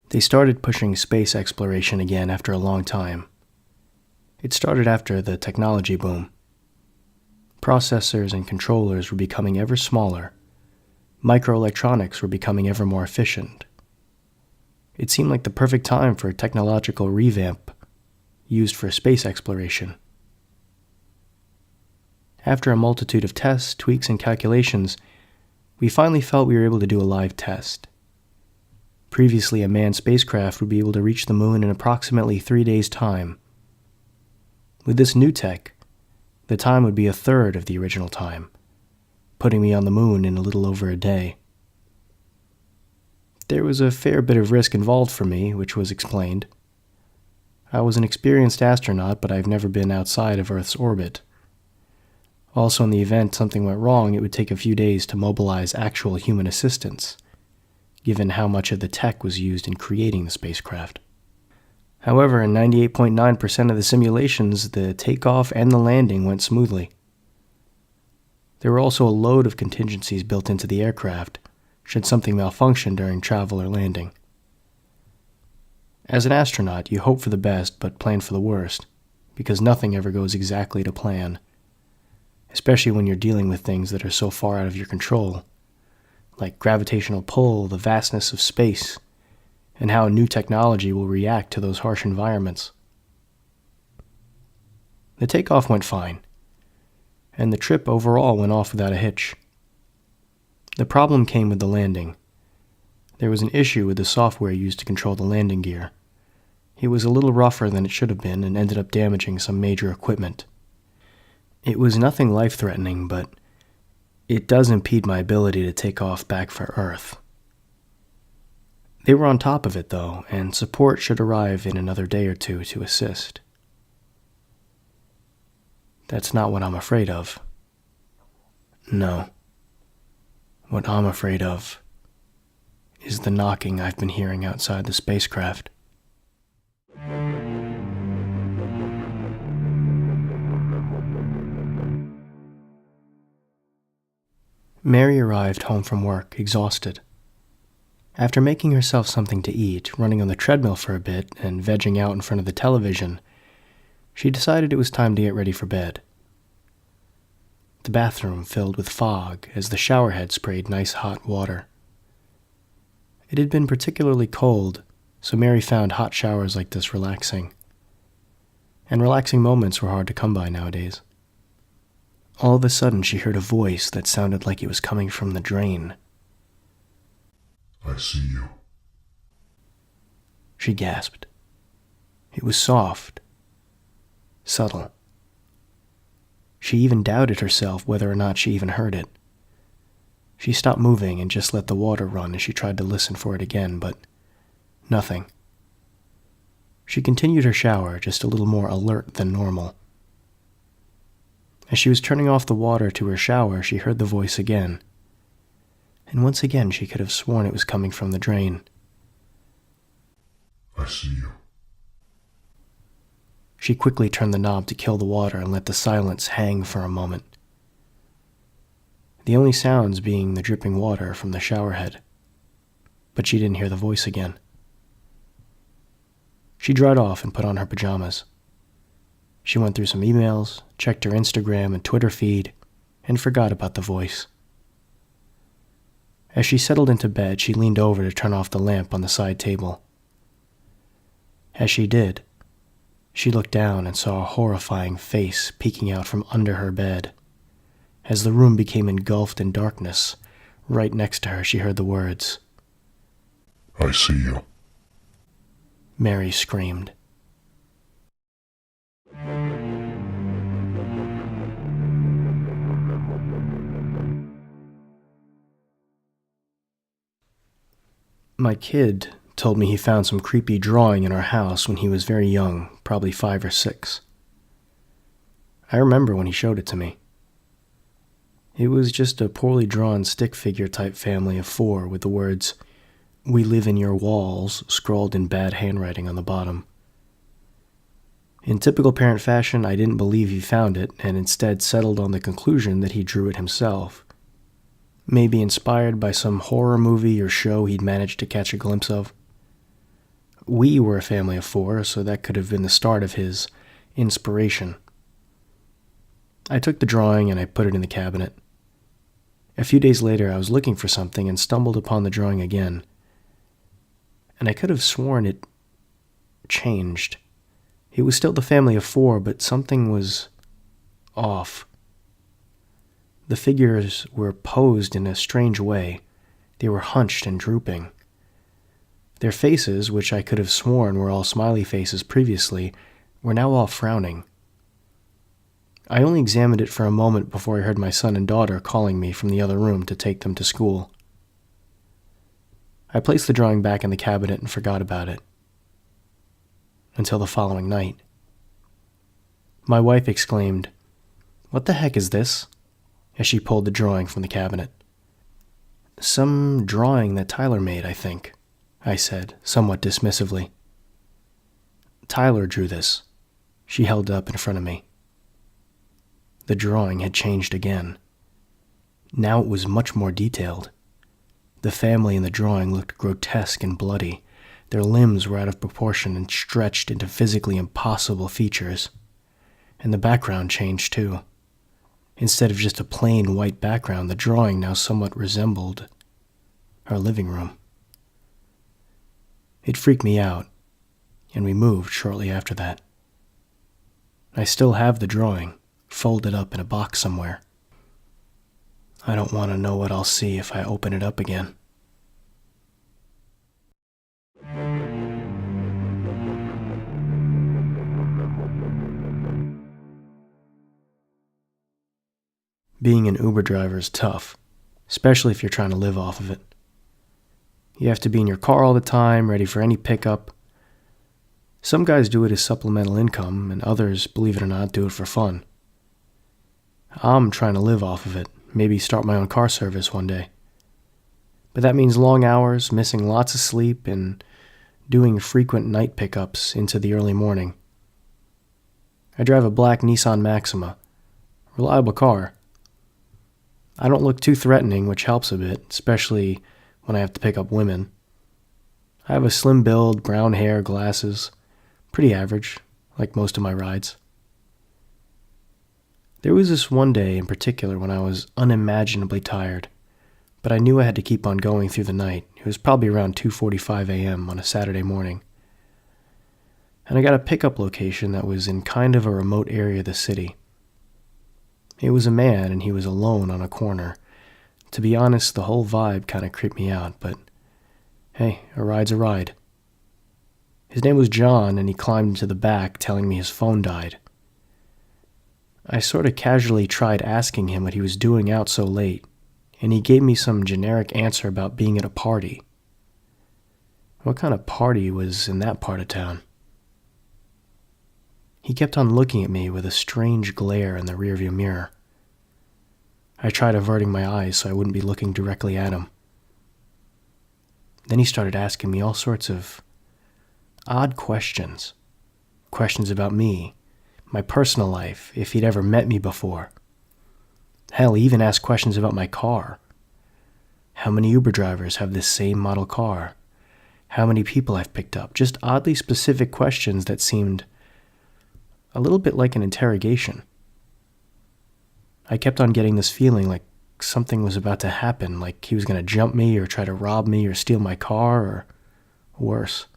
They started pushing space exploration again after a long time. It started after the technology boom. Processors and controllers were becoming ever smaller. Microelectronics were becoming ever more efficient. It seemed like the perfect time for a technological revamp used for space exploration. After a multitude of tests, tweaks, and calculations, we finally felt we were able to do a live test. Previously, a manned spacecraft would be able to reach the moon in approximately 3 days' time. With this new tech, the time would be a third of the original time, putting me on the moon in a little over a day. There was a fair bit of risk involved for me, which was explained. I was an experienced astronaut, but I've never been outside of Earth's orbit. Also, in the event something went wrong, it would take a few days to mobilize actual human assistance, given how much of the tech was used in creating the spacecraft. However, in 98.9% of the simulations, the takeoff and the landing went smoothly. There were also a load of contingencies built into the aircraft, should something malfunction during travel or landing. As an astronaut, you hope for the best but plan for the worst, because nothing ever goes exactly to plan, especially when you're dealing with things that are so far out of your control, like gravitational pull, the vastness of space, and how new technology will react to those harsh environments. The takeoff went fine, and the trip overall went off without a hitch. The problem came with the landing. There was an issue with the software used to control the landing gear. It was a little rougher than it should have been and ended up damaging some major equipment. It was nothing life-threatening, but it does impede my ability to take off back for Earth. They were on top of it, though, and support should arrive in another day or two to assist. That's not what I'm afraid of. No. What I'm afraid of is the knocking I've been hearing outside the spacecraft. Mary arrived home from work, exhausted. After making herself something to eat, running on the treadmill for a bit, and vegging out in front of the television, she decided it was time to get ready for bed. The bathroom filled with fog as the showerhead sprayed nice hot water. It had been particularly cold, so Mary found hot showers like this relaxing. And relaxing moments were hard to come by nowadays. All of a sudden, she heard a voice that sounded like it was coming from the drain. I see you. She gasped. It was soft, subtle. She even doubted herself whether or not she even heard it. She stopped moving and just let the water run as she tried to listen for it again, but nothing. She continued her shower, just a little more alert than normal. As she was turning off the water to her shower, she heard the voice again. And once again she could have sworn it was coming from the drain. I see you. She quickly turned the knob to kill the water and let the silence hang for a moment. The only sounds being the dripping water from the showerhead. But she didn't hear the voice again. She dried off and put on her pajamas. She went through some emails, checked her Instagram and Twitter feed, and forgot about the voice. As she settled into bed, she leaned over to turn off the lamp on the side table. As she did, she looked down and saw a horrifying face peeking out from under her bed. As the room became engulfed in darkness, right next to her she heard the words, I see you. Mary screamed. My kid told me he found some creepy drawing in our house when he was very young, probably 5 or 6. I remember when he showed it to me. It was just a poorly drawn stick figure type family of 4 with the words, "We live in your walls," scrawled in bad handwriting on the bottom. In typical parent fashion, I didn't believe he found it and instead settled on the conclusion that he drew it himself. maybe inspired by some horror movie or show he'd managed to catch a glimpse of. We were a family of 4, so that could have been the start of his inspiration. I took the drawing and I put it in the cabinet. A few days later, I was looking for something and stumbled upon the drawing again. And I could have sworn it changed. It was still the family of 4, but something was off. The figures were posed in a strange way. They were hunched and drooping. Their faces, which I could have sworn were all smiley faces previously, were now all frowning. I only examined it for a moment before I heard my son and daughter calling me from the other room to take them to school. I placed the drawing back in the cabinet and forgot about it. Until the following night. My wife exclaimed, "What the heck is this?" as she pulled the drawing from the cabinet. "Some drawing that Tyler made, I think," I said, somewhat dismissively. "Tyler drew this," she held up in front of me. The drawing had changed again. Now it was much more detailed. The family in the drawing looked grotesque and bloody. Their limbs were out of proportion and stretched into physically impossible features. And the background changed too. Instead of just a plain white background, the drawing now somewhat resembled our living room. It freaked me out, and we moved shortly after that. I still have the drawing, folded up in a box somewhere. I don't want to know what I'll see if I open it up again. Being an Uber driver is tough, especially if you're trying to live off of it. You have to be in your car all the time, ready for any pickup. Some guys do it as supplemental income, and others, believe it or not, do it for fun. I'm trying to live off of it, maybe start my own car service one day. But that means long hours, missing lots of sleep, and doing frequent night pickups into the early morning. I drive a black Nissan Maxima. Reliable car. I don't look too threatening, which helps a bit, especially when I have to pick up women. I have a slim build, brown hair, glasses. Pretty average, like most of my rides. There was this one day in particular when I was unimaginably tired, but I knew I had to keep on going through the night. It was probably around 2:45 a.m. on a Saturday morning. And I got a pickup location that was in kind of a remote area of the city. It was a man, and he was alone on a corner. To be honest, the whole vibe kind of creeped me out, but hey, a ride's a ride. His name was John, and he climbed into the back, telling me his phone died. I sort of casually tried asking him what he was doing out so late, and he gave me some generic answer about being at a party. What kind of party was in that part of town? He kept on looking at me with a strange glare in the rearview mirror. I tried averting my eyes so I wouldn't be looking directly at him. Then he started asking me all sorts of odd questions. Questions about me, my personal life, if he'd ever met me before. Hell, he even asked questions about my car. How many Uber drivers have this same model car? How many people I've picked up? Just oddly specific questions that seemed a little bit like an interrogation. I kept on getting this feeling like something was about to happen, like he was going to jump me or try to rob me or steal my car or worse.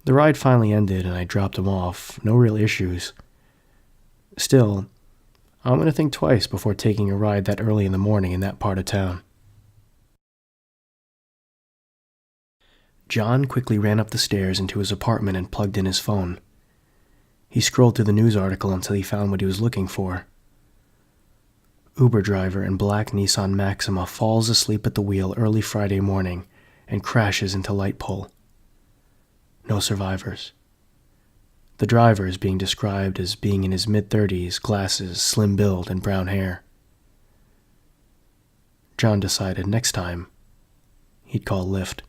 The ride finally ended and I dropped him off. No real issues. Still, I'm going to think twice before taking a ride that early in the morning in that part of town. John quickly ran up the stairs into his apartment and plugged in his phone. He scrolled through the news article until he found what he was looking for. Uber driver in black Nissan Maxima falls asleep at the wheel early Friday morning and crashes into light pole. No survivors. The driver is being described as being in his mid-30s, glasses, slim build, and brown hair. John decided next time he'd call Lyft.